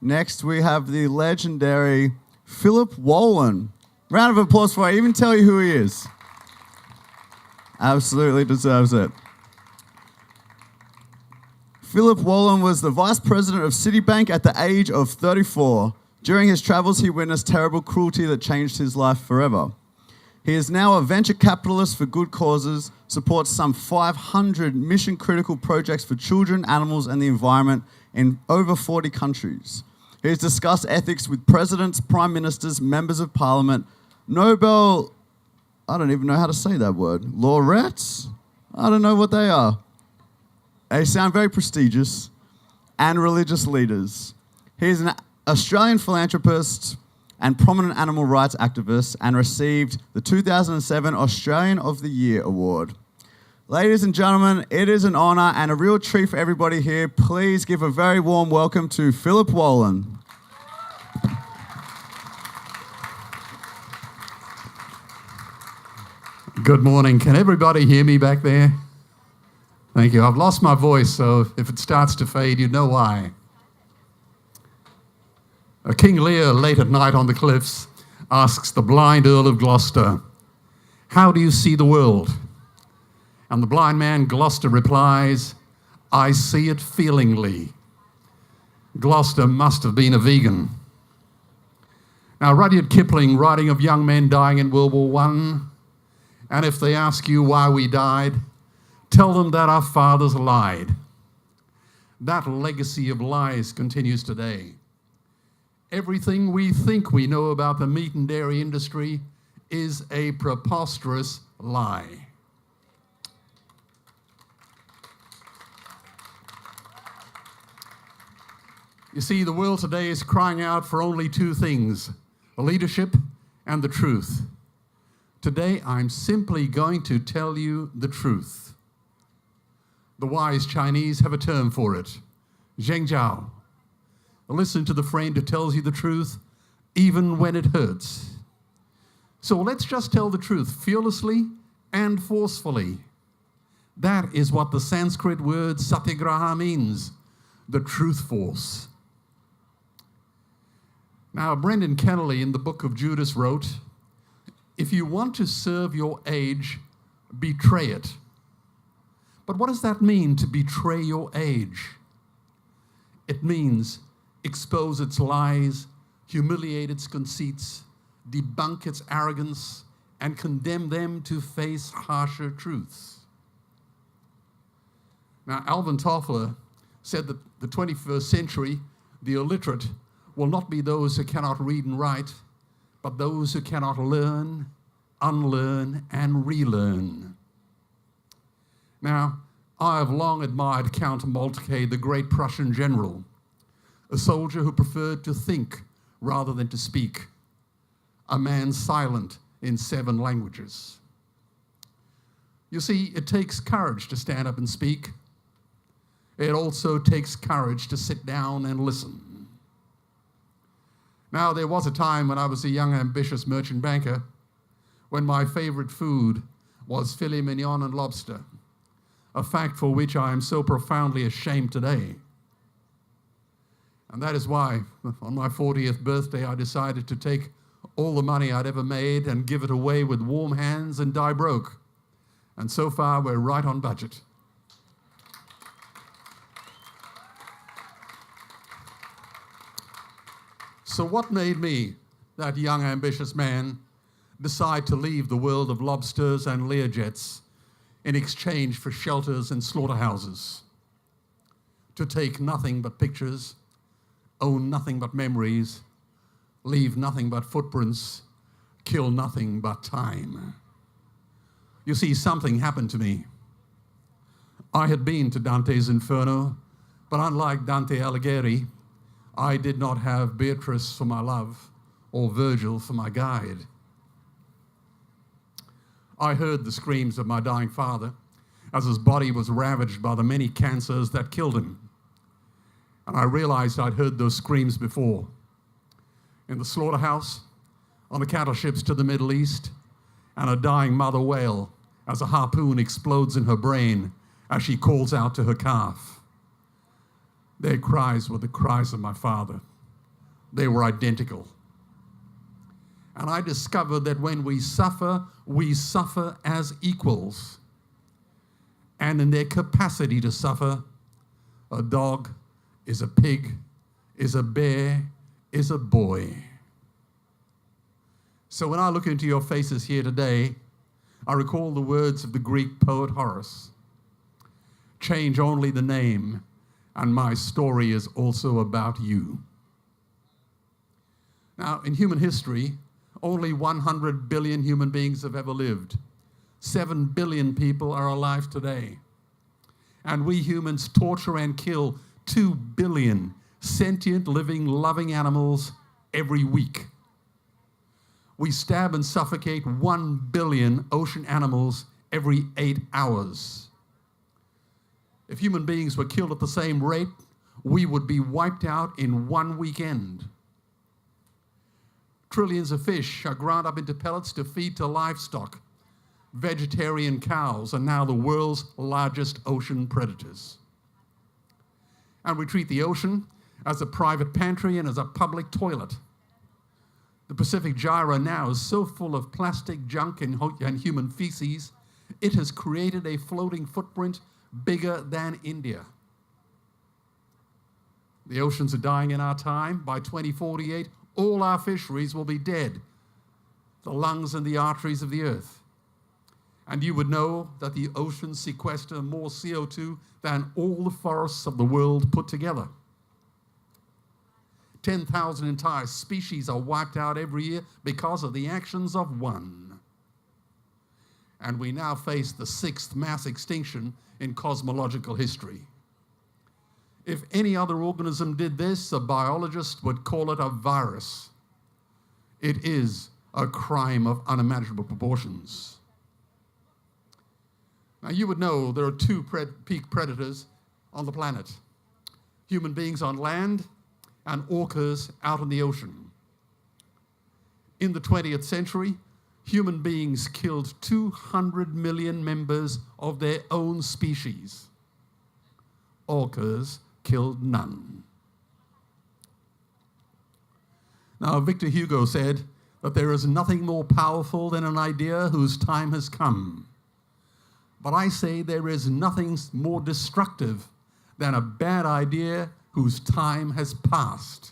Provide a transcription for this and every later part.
Next, we have the legendary Philip Wollen. Round of applause for it. I even tell you who he is. Absolutely deserves it. Philip Wollen was the Vice-President of Citibank at the age of 34. During his travels, he witnessed terrible cruelty that changed his life forever. He is now a venture capitalist for good causes, supports some 500 mission-critical projects for children, animals, and the environment in over 40 countries. He has discussed ethics with presidents, prime ministers, members of parliament, Nobel, I don't even know how to say that word, laureates? I don't know what they are. They sound very prestigious, and religious leaders. He is an Australian philanthropist and prominent animal rights activist, and received the 2007 Australian of the Year award. Ladies and gentlemen, it is an honour and a real treat for everybody here. Please give a very warm welcome to Philip Wollen. Good morning. Can everybody hear me back there? Thank you. I've lost my voice, so if it starts to fade, you know why. King Lear, late at night on the cliffs, asks the blind Earl of Gloucester, "How do you see the world?" And the blind man Gloucester replies, "I see it feelingly." Gloucester must have been a vegan. Now, Rudyard Kipling, writing of young men dying in World War I, and if they ask you why we died, tell them that our fathers lied. That legacy of lies continues today. Everything we think we know about the meat and dairy industry is a preposterous lie. You see, the world today is crying out for only two things, leadership and the truth. Today, I'm simply going to tell you the truth. The wise Chinese have a term for it, zhengjiao. Listen to the friend who tells you the truth, even when it hurts. So let's just tell the truth fearlessly and forcefully. That is what the Sanskrit word satyagraha means, the truth force. Now, Brendan Kennelly in the book of Judas wrote, "If you want to serve your age, betray it." But what does that mean, to betray your age? It means expose its lies, humiliate its conceits, debunk its arrogance, and condemn them to face harsher truths. Now, Alvin Toffler said that the 21st century, the illiterate, will not be those who cannot read and write, but those who cannot learn, unlearn, and relearn. Now, I have long admired Count Moltke, the great Prussian general, a soldier who preferred to think rather than to speak, a man silent in 7 languages. You see, it takes courage to stand up and speak. It also takes courage to sit down and listen. Now, there was a time when I was a young, ambitious merchant banker when my favorite food was filet mignon and lobster, a fact for which I am so profoundly ashamed today. And that is why, on my 40th birthday, I decided to take all the money I'd ever made and give it away with warm hands and die broke. And so far, we're right on budget. So what made me, that young, ambitious man, decide to leave the world of lobsters and Learjets in exchange for shelters and slaughterhouses? To take nothing but pictures, own nothing but memories, leave nothing but footprints, kill nothing but time. You see, something happened to me. I had been to Dante's Inferno, but unlike Dante Alighieri, I did not have Beatrice for my love or Virgil for my guide. I heard the screams of my dying father as his body was ravaged by the many cancers that killed him. And I realized I'd heard those screams before. In the slaughterhouse, on the cattle ships to the Middle East, and a dying mother whale as a harpoon explodes in her brain as she calls out to her calf. Their cries were the cries of my father. they were identical. And I discovered that when we suffer as equals. And in their capacity to suffer, a dog is a pig, is a bear, is a boy. So when I look into your faces here today, I recall the words of the Greek poet Horace. Change only the name, and my story is also about you. Now, in human history, only 100 billion human beings have ever lived. 7 billion people are alive today. And we humans torture and kill 2 billion sentient, living, loving animals every week. We stab and suffocate 1 billion ocean animals every 8 hours. If human beings were killed at the same rate, we would be wiped out in 1 weekend. Trillions of fish are ground up into pellets to feed to livestock. Vegetarian cows are now the world's largest ocean predators. And we treat the ocean as a private pantry and as a public toilet. The Pacific Gyre now is so full of plastic junk and human feces, it has created a floating footprint bigger than India. The oceans are dying in our time. By 2048, all our fisheries will be dead, the lungs and the arteries of the earth. And you would know that the oceans sequester more CO2 than all the forests of the world put together. 10,000 entire species are wiped out every year because of the actions of one. And we now face the 6th mass extinction in cosmological history. If any other organism did this, a biologist would call it a virus. It is a crime of unimaginable proportions. Now, you would know there are 2 peak predators on the planet: human beings on land and orcas out in the ocean. In the 20th century, human beings killed 200 million members of their own species. Orcas killed none. Now, Victor Hugo said that there is nothing more powerful than an idea whose time has come. But I say there is nothing more destructive than a bad idea whose time has passed.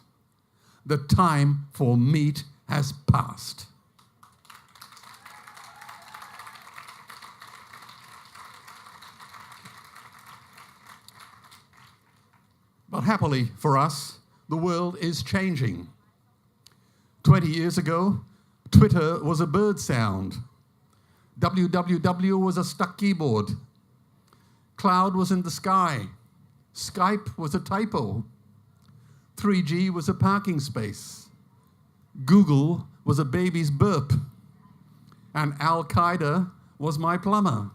The time for meat has passed. But happily for us, the world is changing. 20 years ago, Twitter was a bird sound. www was a stuck keyboard. Cloud was in the sky. Skype was a typo. 3G was a parking space. Google was a baby's burp. And Al-Qaeda was my plumber.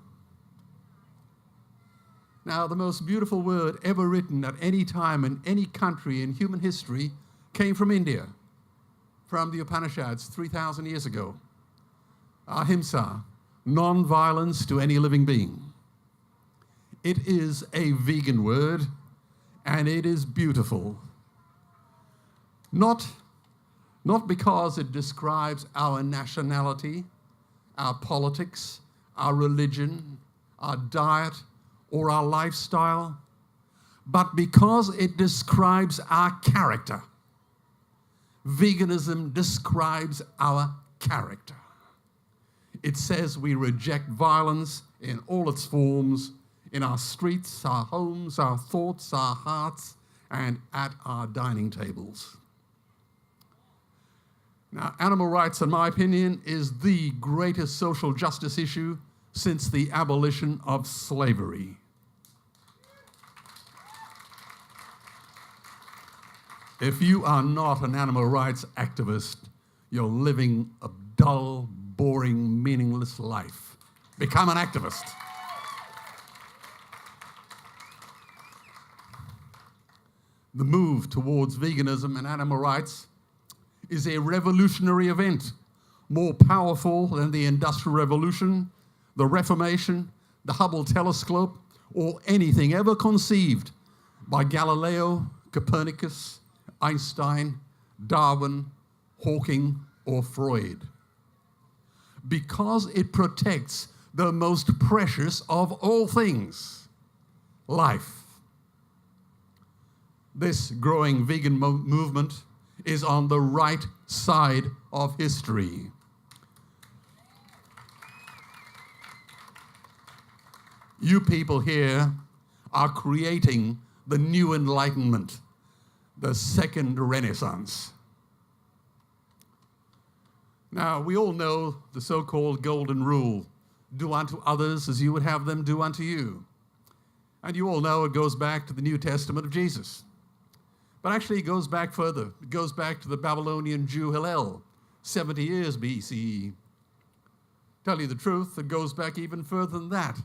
Now, the most beautiful word ever written at any time in any country in human history came from India, from the Upanishads 3,000 years ago. Ahimsa, non-violence to any living being. It is a vegan word, and it is beautiful. Not because it describes our nationality, our politics, our religion, our diet, or our lifestyle, but because it describes our character. Veganism describes our character. It says we reject violence in all its forms, in our streets, our homes, our thoughts, our hearts, and at our dining tables. Now, animal rights, in my opinion, is the greatest social justice issue since the abolition of slavery. If you are not an animal rights activist, you're living a dull, boring, meaningless life. Become an activist. The move towards veganism and animal rights is a revolutionary event, more powerful than the Industrial Revolution, the Reformation, the Hubble telescope, or anything ever conceived by Galileo, Copernicus, Einstein, Darwin, Hawking, or Freud. Because it protects the most precious of all things, life. This growing vegan movement is on the right side of history. You people here are creating the new enlightenment, the second renaissance. Now, we all know the so-called golden rule, do unto others as you would have them do unto you. And you all know it goes back to the New Testament of Jesus. But actually it goes back further. It goes back to the Babylonian Jew Hillel, 70 years BCE. Tell you the truth, it goes back even further than that,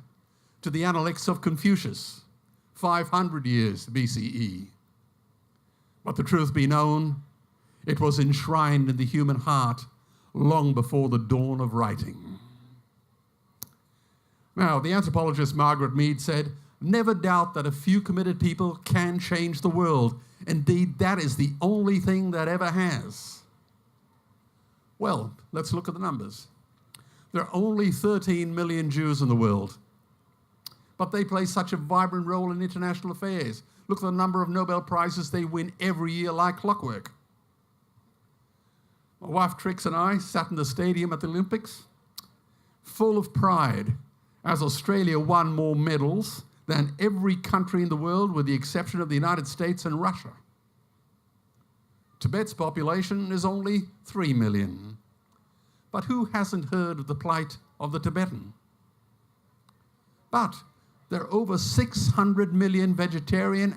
to the Analects of Confucius, 500 years BCE. But the truth be known, it was enshrined in the human heart long before the dawn of writing. Now, the anthropologist Margaret Mead said, "Never doubt that a few committed people can change the world. Indeed, that is the only thing that ever has." Well, let's look at the numbers. There are only 13 million Jews in the world, but they play such a vibrant role in international affairs. Look at the number of Nobel Prizes they win every year like clockwork. My wife Trix and I sat in the stadium at the Olympics, full of pride, as Australia won more medals than every country in the world with the exception of the United States and Russia. Tibet's population is only 3 million. But who hasn't heard of the plight of the Tibetan? But there are over 600 million vegetarians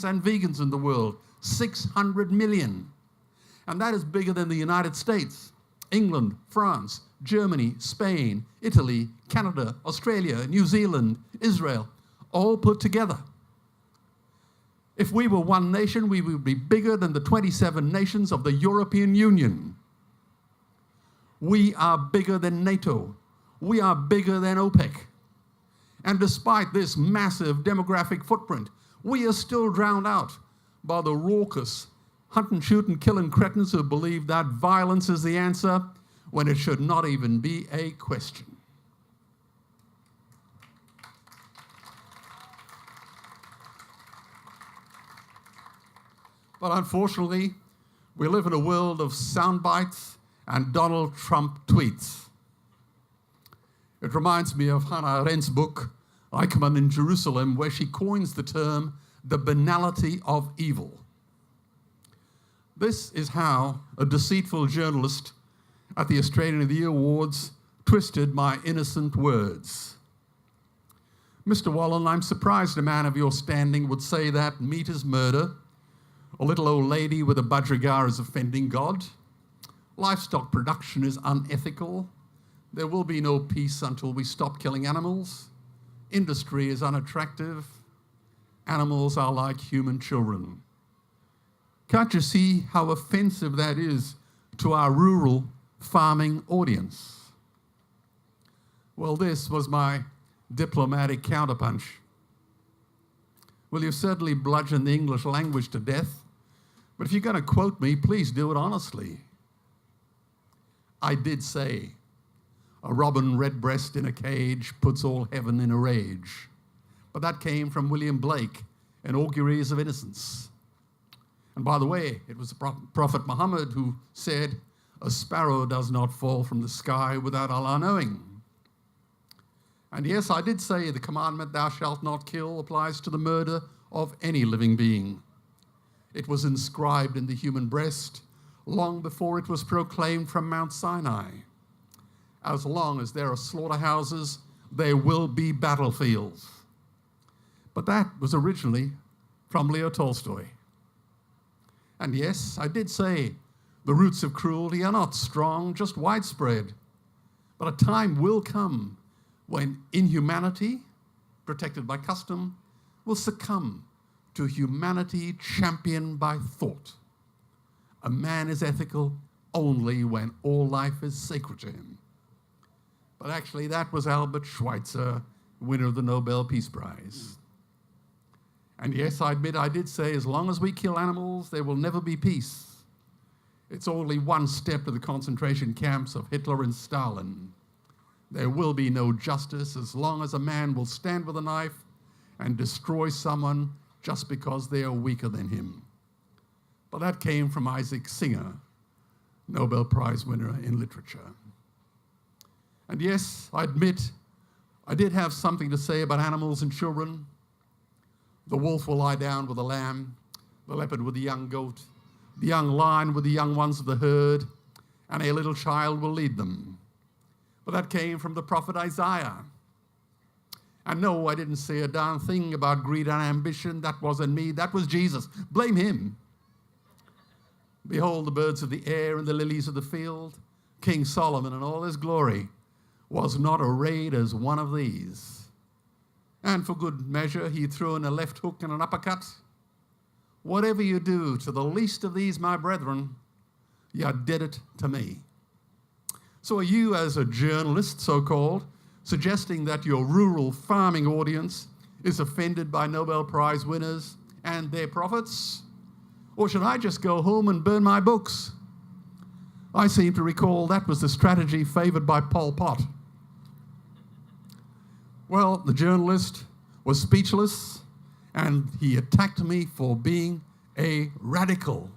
and vegans in the world. 600 million. And that is bigger than the United States, England, France, Germany, Spain, Italy, Canada, Australia, New Zealand, Israel, all put together. If we were one nation, we would be bigger than the 27 nations of the European Union. We are bigger than NATO. We are bigger than OPEC. And despite this massive demographic footprint, we are still drowned out by the raucous hunt and shoot and killing cretins who believe that violence is the answer when it should not even be a question. But unfortunately, we live in a world of sound bites and Donald Trump tweets. It reminds me of Hannah Arendt's book, Eichmann in Jerusalem, where she coins the term, the banality of evil. This is how a deceitful journalist at the Australian of the Year Awards twisted my innocent words. Mr. Wollen, I'm surprised a man of your standing would say that meat is murder, a little old lady with a budgerigar is offending God, livestock production is unethical, there will be no peace until we stop killing animals, industry is unattractive, animals are like human children. Can't you see how offensive that is to our rural farming audience? Well, this was my diplomatic counterpunch. Well, you've certainly bludgeoned the English language to death, but if you're going to quote me, please do it honestly. I did say, a robin redbreast in a cage puts all heaven in a rage. But that came from William Blake in Auguries of Innocence. And by the way, it was Prophet Muhammad who said, a sparrow does not fall from the sky without Allah knowing. And yes, I did say the commandment, thou shalt not kill, applies to the murder of any living being. It was inscribed in the human breast long before it was proclaimed from Mount Sinai. As long as there are slaughterhouses, there will be battlefields. But that was originally from Leo Tolstoy. And yes, I did say the roots of cruelty are not strong, just widespread. But a time will come when inhumanity, protected by custom, will succumb to humanity championed by thought. A man is ethical only when all life is sacred to him. But actually, that was Albert Schweitzer, winner of the Nobel Peace Prize. And yes, I admit I did say, as long as we kill animals, there will never be peace. It's only one step to the concentration camps of Hitler and Stalin. There will be no justice as long as a man will stand with a knife and destroy someone just because they are weaker than him. But that came from Isaac Singer, Nobel Prize winner in literature. And yes, I admit, I did have something to say about animals and children. The wolf will lie down with the lamb, the leopard with the young goat, the young lion with the young ones of the herd, and a little child will lead them. But that came from the prophet Isaiah. And no, I didn't say a darn thing about greed and ambition. That wasn't me, that was Jesus. Blame him. Behold the birds of the air and the lilies of the field. King Solomon in all his glory was not arrayed as one of these. And for good measure, he threw in a left hook and an uppercut. Whatever you do to the least of these, my brethren, you did it to me. So are you, as a journalist, so-called, suggesting that your rural farming audience is offended by Nobel Prize winners and their profits? Or should I just go home and burn my books? I seem to recall that was the strategy favored by Pol Pot. Well, the journalist was speechless, and he attacked me for being a radical.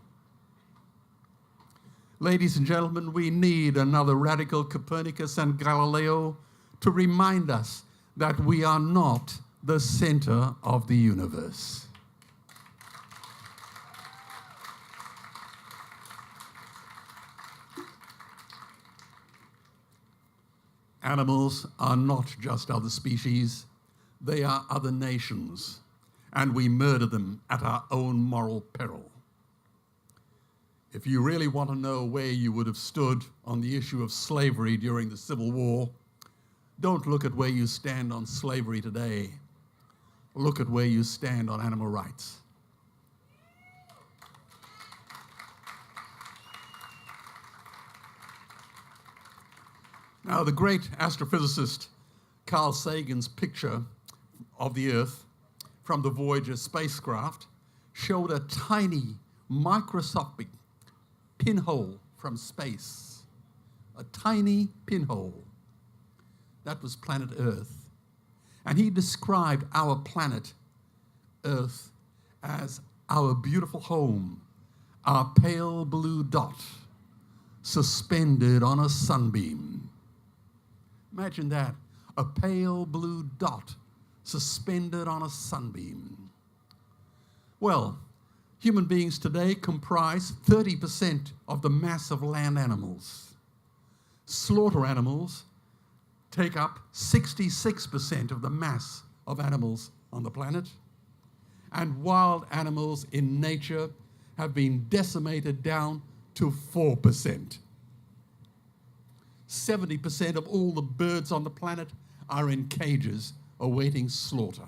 Ladies and gentlemen, we need another radical Copernicus and Galileo to remind us that we are not the center of the universe. Animals are not just other species, they are other nations, and we murder them at our own moral peril. If you really want to know where you would have stood on the issue of slavery during the Civil War, don't look at where you stand on slavery today. Look at where you stand on animal rights. Now, the great astrophysicist Carl Sagan's picture of the Earth from the Voyager spacecraft showed a tiny, microscopic pinhole from space. A tiny pinhole. That was planet Earth. And he described our planet, Earth, as our beautiful home, our pale blue dot, suspended on a sunbeam. Imagine that, a pale blue dot suspended on a sunbeam. Well, human beings today comprise 30% of the mass of land animals. Slaughter animals take up 66% of the mass of animals on the planet. And wild animals in nature have been decimated down to 4%. 70% of all the birds on the planet are in cages awaiting slaughter.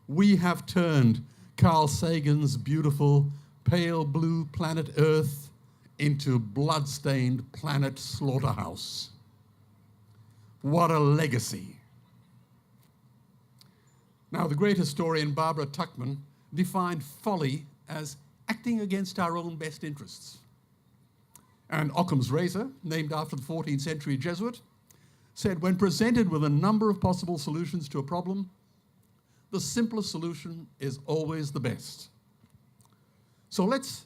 We have turned Carl Sagan's beautiful pale blue planet Earth into blood-stained planet slaughterhouse. What a legacy. Now, the great historian Barbara Tuchman defined folly as acting against our own best interests. And Occam's razor, named after the 14th century Jesuit, said, when presented with a number of possible solutions to a problem, the simplest solution is always the best. So let's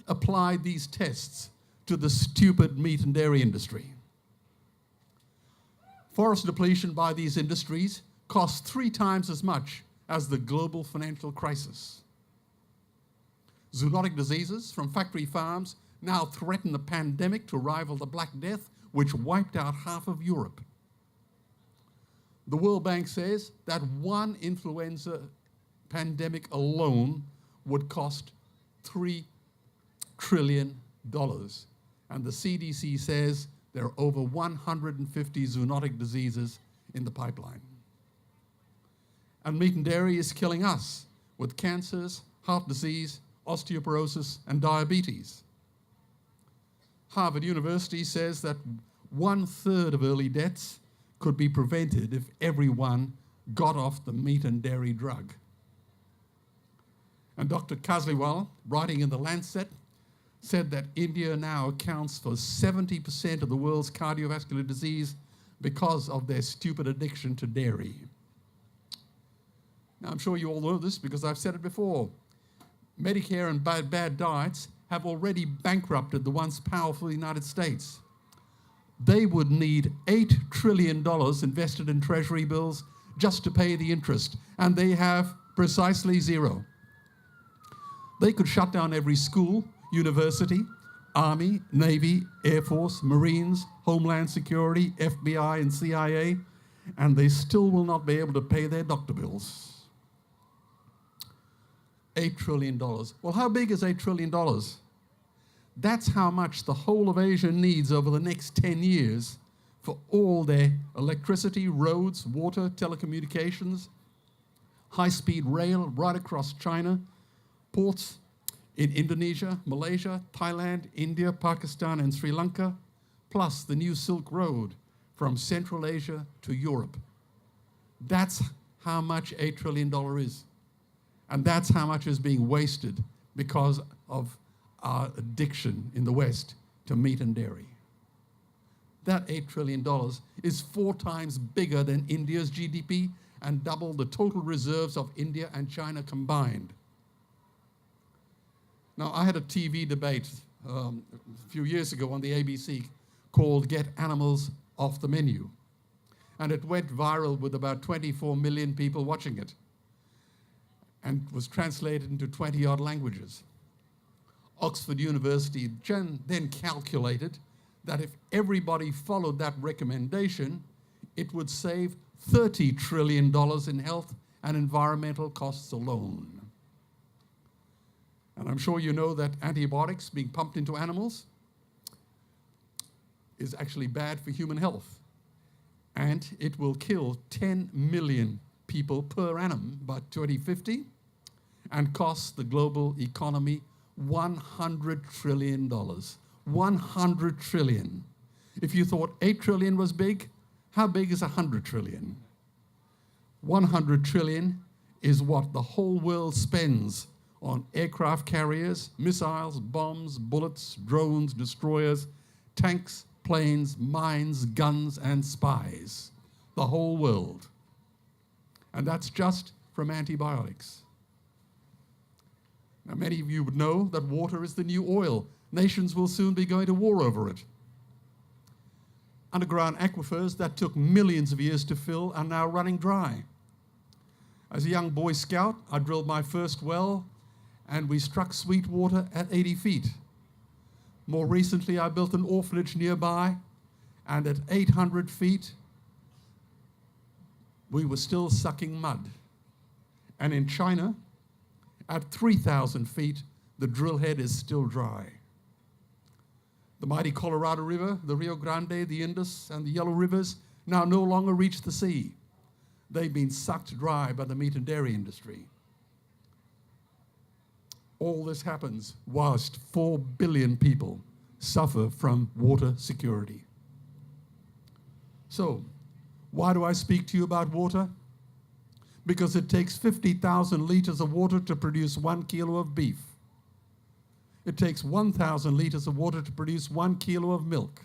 apply these tests to the stupid meat and dairy industry. Forest depletion by these industries costs 3 times as much as the global financial crisis. Zoonotic diseases from factory farms now threaten the pandemic to rival the Black Death, which wiped out half of Europe. The World Bank says that one influenza pandemic alone would cost $3 trillion. And the CDC says there are over 150 zoonotic diseases in the pipeline. And meat and dairy is killing us with cancers, heart disease, osteoporosis, and diabetes. Harvard University says that 1/3 of early deaths could be prevented if everyone got off the meat and dairy drug. And Dr. Kasliwal, writing in The Lancet, said that India now accounts for 70% of the world's cardiovascular disease because of their stupid addiction to dairy. Now, I'm sure you all know this because I've said it before. Medicare and bad diets have already bankrupted the once powerful United States. They would need $8 trillion invested in treasury bills just to pay the interest, and they have precisely zero. They could shut down every school, university, Army, Navy, Air Force, Marines, Homeland Security, FBI, and CIA, and they still will not be able to pay their doctor bills. $8 trillion. Well, how big is $8 trillion? That's how much the whole of Asia needs over the next 10 years for all their electricity, roads, water, telecommunications, high-speed rail right across China, ports in Indonesia, Malaysia, Thailand, India, Pakistan, and Sri Lanka, plus the new Silk Road from Central Asia to Europe. That's how much $8 trillion is. And that's how much is being wasted because of our addiction in the West to meat and dairy. That $8 trillion is 4 times bigger than India's GDP and double the total reserves of India and China combined. Now, I had a TV debate a few years ago on the ABC called Get Animals Off the Menu. And it went viral with about 24 million people watching it and was translated into 20-odd languages. Oxford University then calculated that if everybody followed that recommendation, it would save $30 trillion in health and environmental costs alone. And I'm sure you know that antibiotics being pumped into animals is actually bad for human health. And it will kill 10 million people per annum by 2050 and cost the global economy $100 trillion. 100 trillion. If you thought 8 trillion was big, how big is 100 trillion? 100 trillion is what the whole world spends on aircraft carriers, missiles, bombs, bullets, drones, destroyers, tanks, planes, mines, guns, and spies. The whole world. And that's just from antibiotics. Now, many of you would know that water is the new oil. Nations will soon be going to war over it. Underground aquifers that took millions of years to fill are now running dry. As a young Boy Scout, I drilled my first well, and we struck sweet water at 80 feet. More recently, I built an orphanage nearby, and at 800 feet, we were still sucking mud. And in China, at 3,000 feet, the drill head is still dry. The mighty Colorado River, the Rio Grande, the Indus, and the Yellow Rivers now no longer reach the sea. They've been sucked dry by the meat and dairy industry. All this happens whilst 4 billion people suffer from water security. So, why do I speak to you about water? Because it takes 50,000 liters of water to produce 1 kilo of beef. It takes 1,000 liters of water to produce 1 kilo of milk.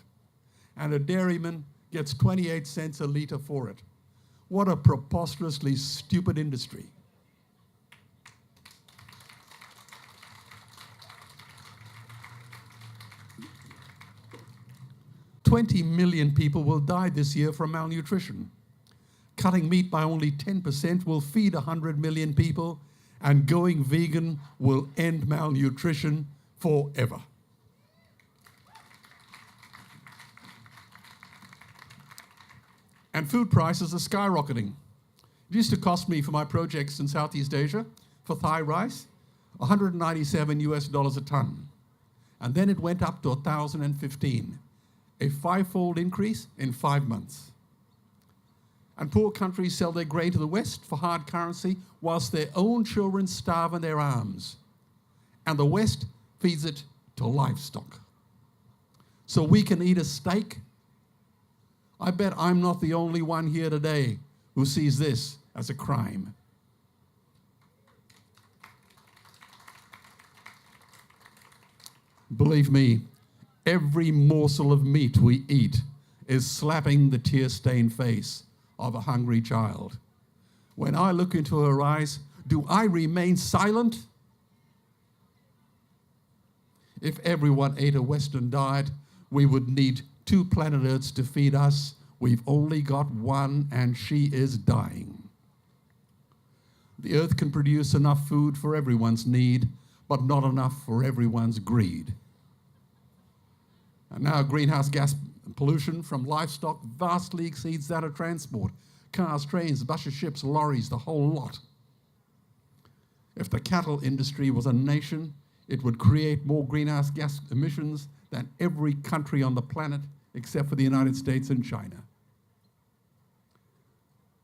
And a dairyman gets 28 cents a liter for it. What a preposterously stupid industry. $20 million people will die this year from malnutrition. Cutting meat by only 10% will feed 100 million people, and going vegan will end malnutrition forever. And food prices are skyrocketing. It used to cost me for my projects in Southeast Asia, for Thai rice, $197 a ton. And then it went up to 1,015, a 5-fold increase in 5 months. And poor countries sell their grain to the West for hard currency, whilst their own children starve in their arms. And the West feeds it to livestock. So we can eat a steak. I bet I'm not the only one here today who sees this as a crime. Believe me, every morsel of meat we eat is slapping the tear-stained face of a hungry child. When I look into her eyes, do I remain silent? If everyone ate a Western diet, we would need 2 planet Earths to feed us. We've only got one, and she is dying. The Earth can produce enough food for everyone's need, but not enough for everyone's greed. And now greenhouse gas pollution from livestock vastly exceeds that of transport. Cars, trains, buses, ships, lorries, the whole lot. If the cattle industry was a nation, it would create more greenhouse gas emissions than every country on the planet except for the United States and China.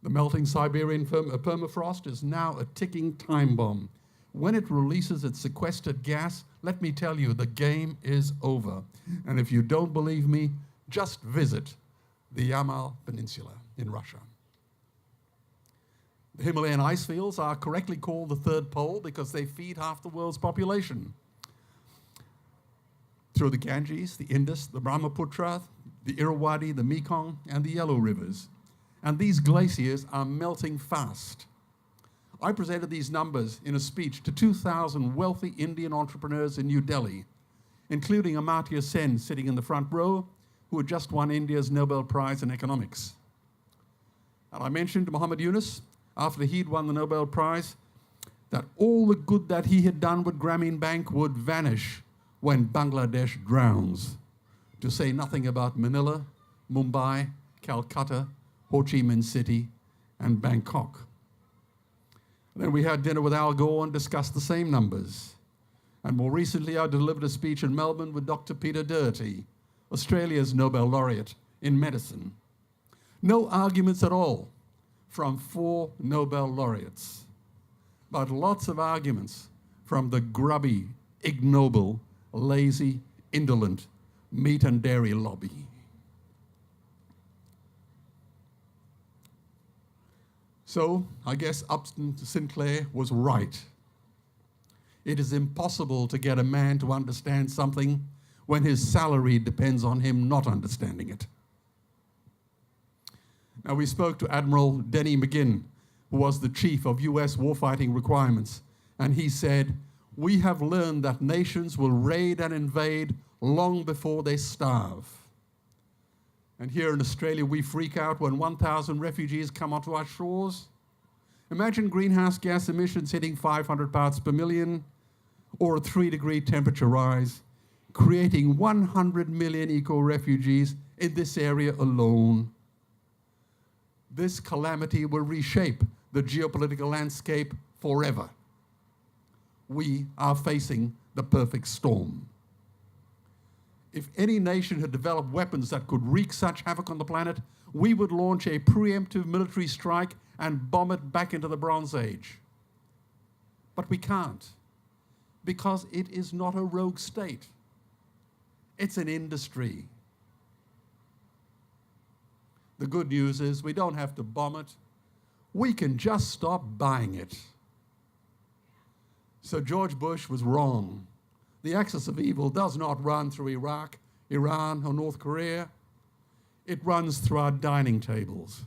The melting Siberian permafrost is now a ticking time bomb. When it releases its sequestered gas, let me tell you, the game is over. And if you don't believe me, just visit the Yamal Peninsula in Russia. The Himalayan ice fields are correctly called the third pole because they feed half the world's population. Through the Ganges, the Indus, the Brahmaputra, the Irrawaddy, the Mekong, and the Yellow rivers. And these glaciers are melting fast. I presented these numbers in a speech to 2,000 wealthy Indian entrepreneurs in New Delhi, including Amartya Sen sitting in the front row, who had just won India's Nobel Prize in Economics. And I mentioned to Muhammad Yunus, after he'd won the Nobel Prize, that all the good that he had done with Grameen Bank would vanish when Bangladesh drowns, to say nothing about Manila, Mumbai, Calcutta, Ho Chi Minh City, and Bangkok. Then we had dinner with Al Gore and discussed the same numbers. And more recently, I delivered a speech in Melbourne with Dr. Peter Doherty, Australia's Nobel laureate in medicine. No arguments at all from 4 Nobel laureates, but lots of arguments from the grubby, ignoble, lazy, indolent meat and dairy lobby. So I guess Upton Sinclair was right. It is impossible to get a man to understand something when his salary depends on him not understanding it. Now, we spoke to Admiral Denny McGinn, who was the chief of US warfighting requirements, and he said, "We have learned that nations will raid and invade long before they starve." And here in Australia, we freak out when 1,000 refugees come onto our shores. Imagine greenhouse gas emissions hitting 500 parts per million, or a 3-degree temperature rise, creating 100 million eco-refugees in this area alone. This calamity will reshape the geopolitical landscape forever. We are facing the perfect storm. If any nation had developed weapons that could wreak such havoc on the planet, we would launch a preemptive military strike and bomb it back into the Bronze Age. But we can't, because it is not a rogue state. It's an industry. The good news is we don't have to bomb it. We can just stop buying it. So George Bush was wrong. The axis of evil does not run through Iraq, Iran, or North Korea. It runs through our dining tables.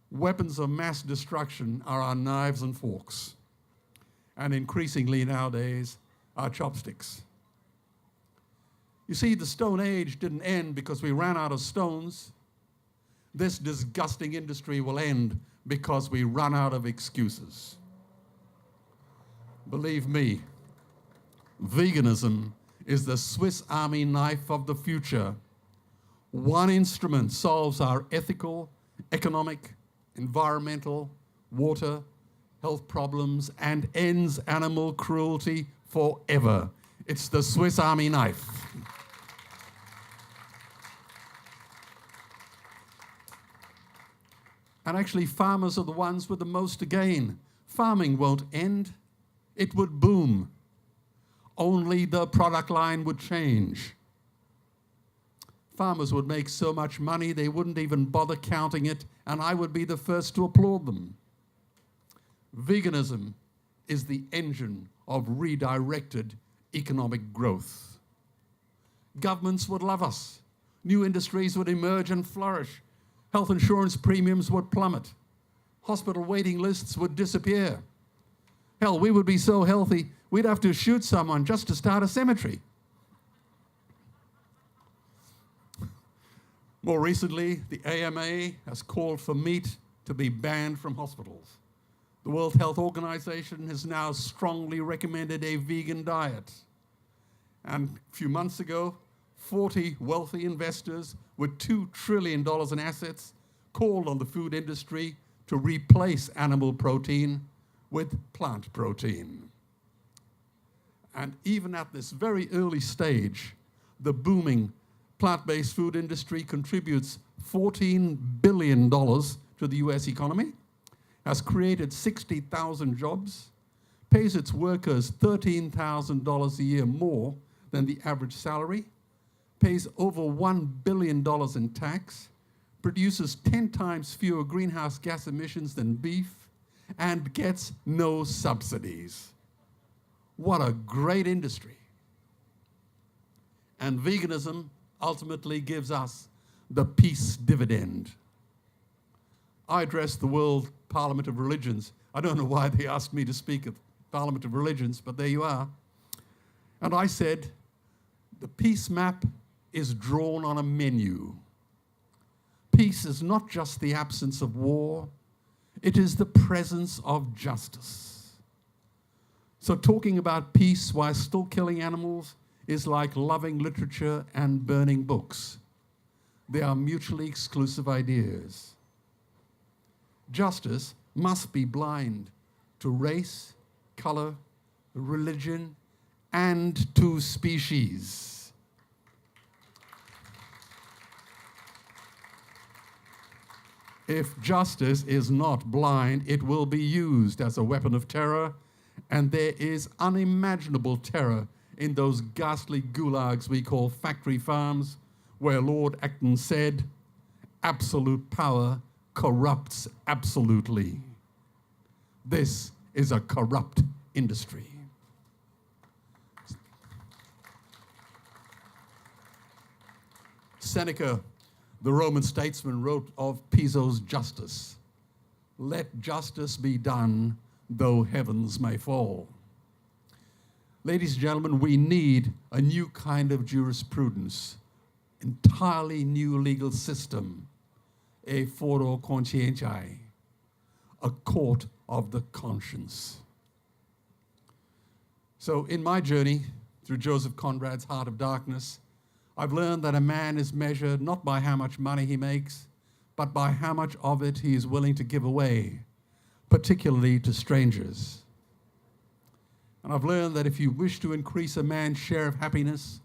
Weapons of mass destruction are our knives and forks, and increasingly nowadays, our chopsticks. You see, the Stone Age didn't end because we ran out of stones. This disgusting industry will end because we run out of excuses. Believe me, veganism is the Swiss Army knife of the future. One instrument solves our ethical, economic, environmental, water, health problems, and ends animal cruelty forever. It's the Swiss Army knife. And actually, farmers are the ones with the most to gain. Farming won't end. It would boom. Only the product line would change. Farmers would make so much money they wouldn't even bother counting it, and I would be the first to applaud them. Veganism is the engine of redirected economic growth. Governments would love us. New industries would emerge and flourish. Health insurance premiums would plummet. Hospital waiting lists would disappear. Hell, we would be so healthy, we'd have to shoot someone just to start a cemetery. More recently, the AMA has called for meat to be banned from hospitals. The World Health Organization has now strongly recommended a vegan diet. And a few months ago, 40 wealthy investors with $2 trillion in assets called on the food industry to replace animal protein with plant protein. And even at this very early stage, the booming plant-based food industry contributes $14 billion to the US economy, has created 60,000 jobs, pays its workers $13,000 a year more than the average salary, pays over $1 billion in tax, produces 10 times fewer greenhouse gas emissions than beef, and gets no subsidies. What a great industry. And veganism ultimately gives us the peace dividend. I addressed the World Parliament of Religions. I don't know why they asked me to speak at Parliament of Religions, but there you are. And I said, the peace map is drawn on a menu. Peace is not just the absence of war, it is the presence of justice. So talking about peace while still killing animals is like loving literature and burning books. They are mutually exclusive ideas. Justice must be blind to race, color, religion, and to species. If justice is not blind, it will be used as a weapon of terror, and there is unimaginable terror in those ghastly gulags we call factory farms, where Lord Acton said, absolute power corrupts absolutely. This is a corrupt industry. Seneca, the Roman statesman, wrote of Piso's justice, "Let justice be done, though heavens may fall." Ladies and gentlemen, we need a new kind of jurisprudence, entirely new legal system, a foro conscientiae, a court of the conscience. So in my journey through Joseph Conrad's Heart of Darkness, I've learned that a man is measured not by how much money he makes, but by how much of it he is willing to give away, particularly to strangers. And I've learned that if you wish to increase a man's share of happiness,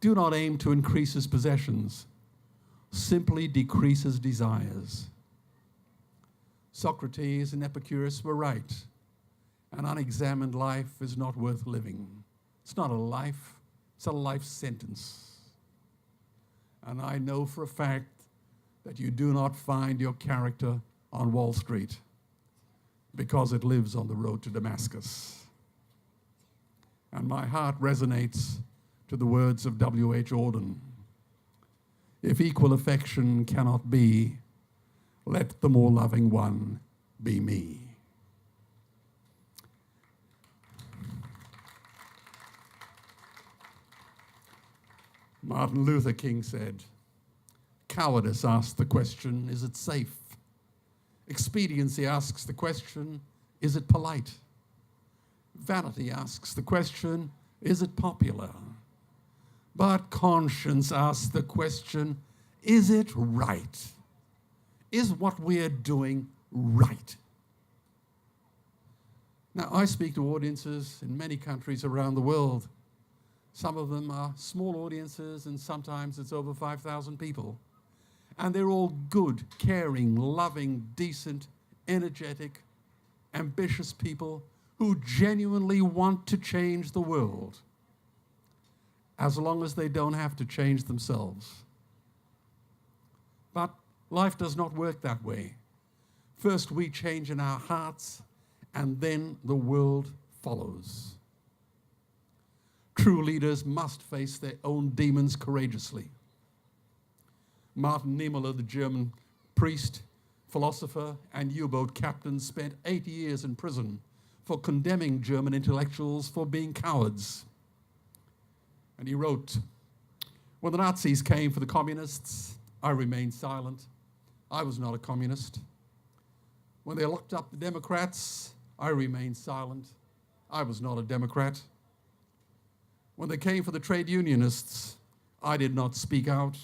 do not aim to increase his possessions. Simply decrease his desires. Socrates and Epicurus were right. An unexamined life is not worth living. It's not a life, it's a life sentence. And I know for a fact that you do not find your character on Wall Street because it lives on the road to Damascus. And my heart resonates to the words of W.H. Auden. If equal affection cannot be, let the more loving one be me. Martin Luther King said, cowardice asks the question, is it safe? Expediency asks the question, is it polite? Vanity asks the question, is it popular? But conscience asks the question, is it right? Is what we're doing right? Now, I speak to audiences in many countries around the world. Some of them are small audiences, and sometimes it's over 5,000 people. And they're all good, caring, loving, decent, energetic, ambitious people who genuinely want to change the world, as long as they don't have to change themselves. But life does not work that way. First, we change in our hearts, and then the world follows. True leaders must face their own demons courageously. Martin Niemöller, the German priest, philosopher, and U-boat captain, spent 8 years in prison for condemning German intellectuals for being cowards. And he wrote, "When the Nazis came for the communists, I remained silent. I was not a communist. When they locked up the Democrats, I remained silent. I was not a Democrat. When they came for the trade unionists, I did not speak out.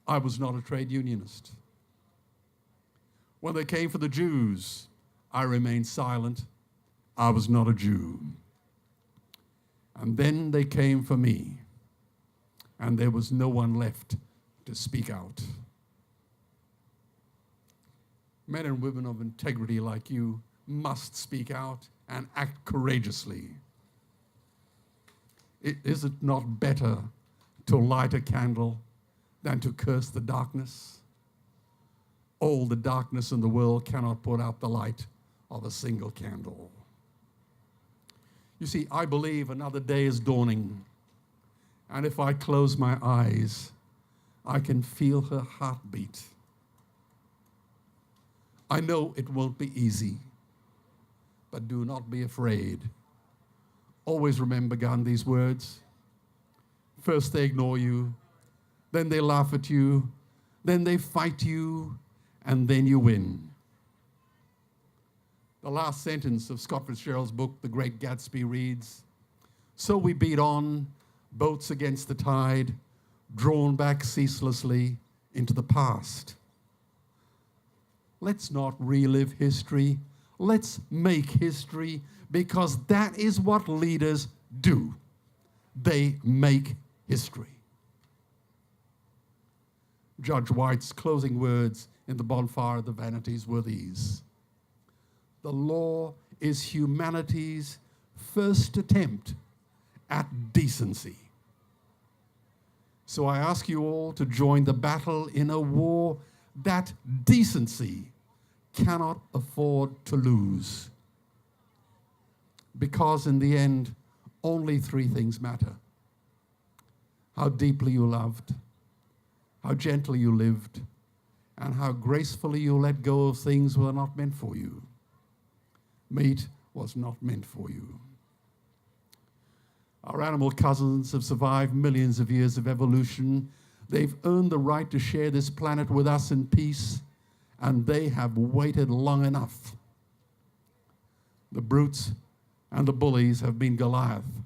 I was not a trade unionist. When they came for the Jews, I remained silent. I was not a Jew. And then they came for me, and there was no one left to speak out." Men and women of integrity like you must speak out and act courageously. Is it not better to light a candle than to curse the darkness? All the darkness in the world cannot put out the light of a single candle. You see, I believe another day is dawning, and if I close my eyes, I can feel her heartbeat. I know it won't be easy, but do not be afraid. Always remember Gandhi's words. First they ignore you, then they laugh at you, then they fight you, and then you win. The last sentence of Scott Fitzgerald's book, The Great Gatsby, reads, "So we beat on, boats against the tide, drawn back ceaselessly into the past." Let's not relive history. Let's make history, because that is what leaders do. They make history. Judge White's closing words in The Bonfire of the Vanities were these: "The law is humanity's first attempt at decency." So I ask you all to join the battle in a war that decency cannot afford to lose. Because in the end, only three things matter: how deeply you loved, how gently you lived, and how gracefully you let go of things that were not meant for you. Meat was not meant for you. Our animal cousins have survived millions of years of evolution. They've earned the right to share this planet with us in peace, and they have waited long enough. The brutes and the bullies have been Goliath,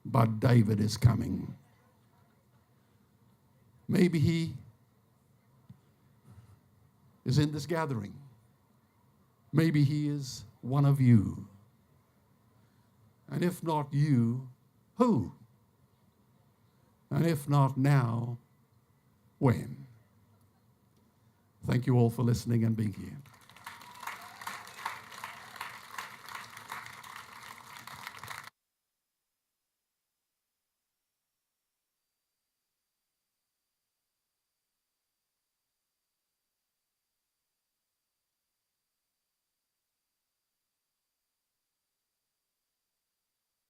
but David is coming. Maybe he is in this gathering. Maybe he is one of you. And if not you, who? And if not now, when? Thank you all for listening and being here.